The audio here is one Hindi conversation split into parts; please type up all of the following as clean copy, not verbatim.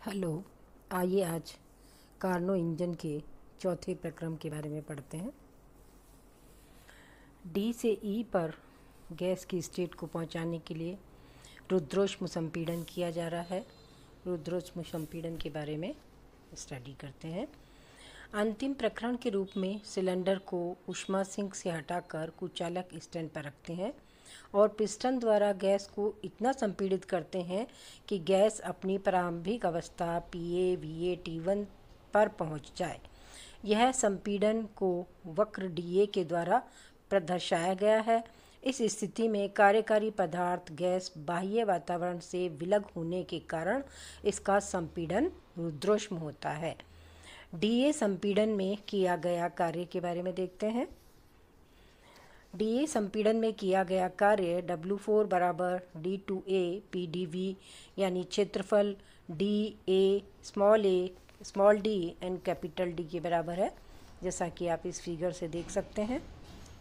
हेलो। आइए आज कार्नो इंजन के चौथे प्रक्रम के बारे में पढ़ते हैं। डी से ई पर गैस की स्टेट को पहुंचाने के लिए रुद्रोष्म संपीड़न किया जा रहा है। रुद्रोष्म संपीड़न के बारे में स्टडी करते हैं। अंतिम प्रकरण के रूप में सिलेंडर को ऊष्मा सिंक से हटाकर कुचालक स्टैंड पर रखते हैं और पिस्टन द्वारा गैस को इतना संपीड़ित करते हैं कि गैस अपनी प्रारंभिक अवस्था PA/VA T1 पर पहुंच जाए। यह संपीड़न को वक्र DA के द्वारा प्रदर्शाया गया है। इस स्थिति में कार्यकारी पदार्थ गैस बाह्य वातावरण से विलग होने के कारण इसका संपीड़न रुद्रोष्म होता है। DA संपीड़न में किया गया कार्य के बारे में देखते हैं। DA संपीड़न में किया गया कार्य W4 बराबर D2A PdV यानी क्षेत्रफल DA small d and capital D के बराबर है, जैसा कि आप इस फिगर से देख सकते हैं।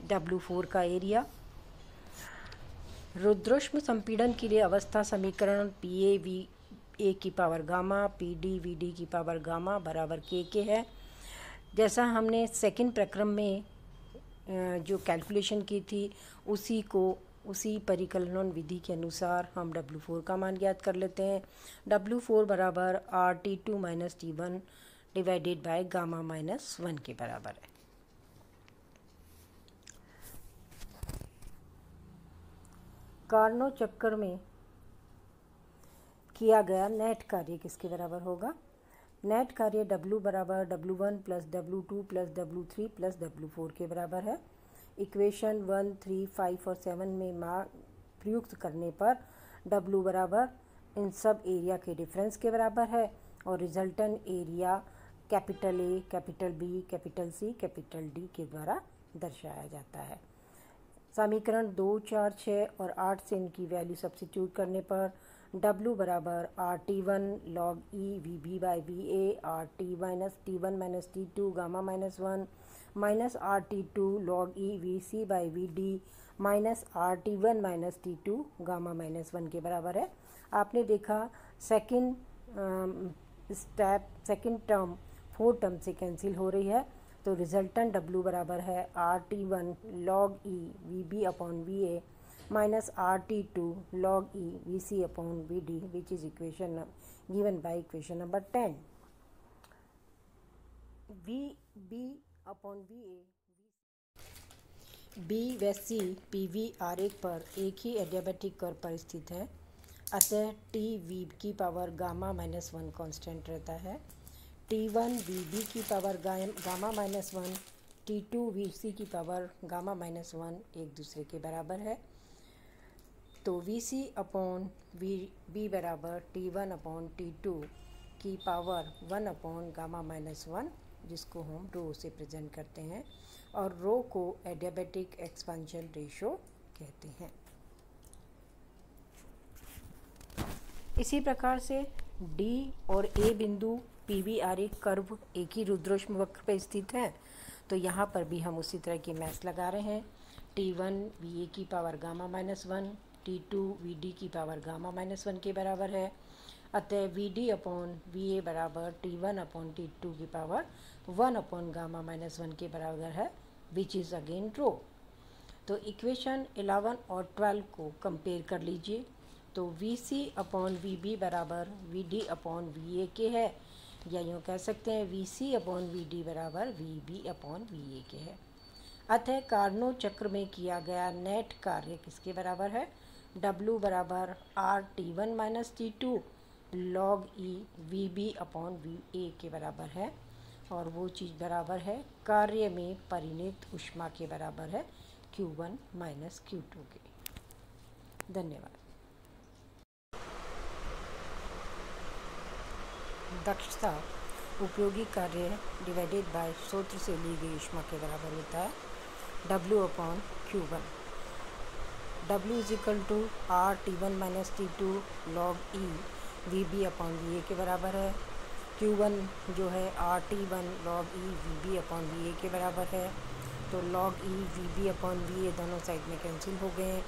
W4 का एरिया। रुद्रोष्म संपीड़न के लिए अवस्था समीकरण PA/VA की पावर गामा PD/VD की पावर गामा बराबर K के है। जैसा हमने सेकंड प्रक्रम में जो कैलकुलेशन की थी उसी परिकलन विधि के अनुसार हम W4 का मान ज्ञात कर लेते हैं। W4 बराबर RT2 minus T1 divided by gamma minus 1 के बराबर है। कार्नो चक्कर में किया गया नेट कार्य किसके बराबर होगा? नेट कार्य W बराबर W1 plus W2 plus W3 plus W4 के बराबर है। इक्वेशन 1, 3, 5 और 7 में प्रयुक्त करने पर W बराबर इन सब एरिया के डिफरेंस के बराबर है और resultant area capital A, capital B, capital C, capital D के द्वारा दर्शाया जाता है। समीकरण 2, 4, 6 और 8 से इनकी वैल्यू सब्स्टिट्यूट करने पर W बराबर RT1 log E VB by VA RT minus T1 minus T2 gamma minus 1 minus RT2 log E VC by VD minus RT1 minus T2 gamma minus 1 के बराबर है। आपने देखा सेकंड टर्म 4 टर्म से कैंसिल हो रही है, तो रिजल्टेंट W बराबर है RT1 log E VB upon VA minus RT2 log E VC upon VD, which is equation given by equation number 10. VB upon VA, B व C PV आरेख पर एक ही एडियाबैटिक कर्व पर स्थित है, अतः TV की पावर गामा माइनस 1 कांस्टेंट रहता है। T1 VB की power gamma minus 1, T2 VC की पावर गामा माइनस 1 एक दूसरे के बराबर है। तो VC अपॉन VB बराबर T1 अपॉन T2 की पावर 1 अपॉन गामा माइनस 1, जिसको हम रो से प्रेजेंट करते हैं और रो को एडियाबैटिक एक्सपेंशन रेशो कहते हैं। इसी प्रकार से D और A बिंदु PV आरेख कर्व एक ही रुद्रोष्म वक्र पर स्थित है, तो यहाँ पर भी हम उसी तरह की मैथ लगा रहे हैं। T1 VA की power gamma minus 1, T2 VD की पावर गामा माइनस 1 के बराबर है, अतः VD अपॉन VA बराबर T1 अपॉन T2 की पावर 1 अपॉन गामा माइनस 1 के बराबर है, विच इज़ अगेन रो। तो इक्वेशन 11 और 12 को कंपेयर कर लीजिए, तो VC अपॉन VB बराबर VD अपॉन VA के है, या यूँ कह सकते हैं VC अपॉन VD बराबर VB अपॉन VA के है। अतः कार्नो चक्र में किया गया नेट कार्य किसके बराबर है? W बराबर RT1 minus T2 log E VB upon VA के बराबर है, और वो चीज़ बराबर है कार्य में परिणत ऊष्मा के बराबर है Q1 माइनस Q2 के। धन्यवाद। दक्षता उपयोगी कार्य डिवाइडेड बाय सूत्र से ली गई ऊष्मा के बराबर होता है W upon Q1। W is equal to RT1 minus T2 log E VB upon VA के बराबर है। Q1 जो है RT1 log E VB upon VA के बराबर है, तो log E VB upon VA दोनों साइड में कैंसिल हो गए हैं,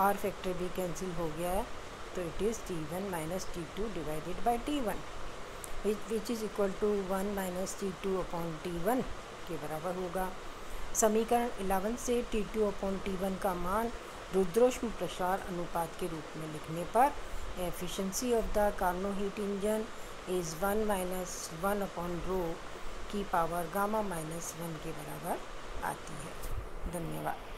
R फैक्टर भी कैंसिल हो गया है, तो it is T1 minus T2 divided by T1। Which is equal to 1 minus T2/T1 के बराबर होगा। समीकरण 11 से T2/T1 का मान रुद्रोष्म प्रसार अनुपात के रूप में लिखने पर efficiency of the Carnot heat engine is 1 minus 1/ρ की पावर गामा -1 के बराबर आती है। धन्यवाद।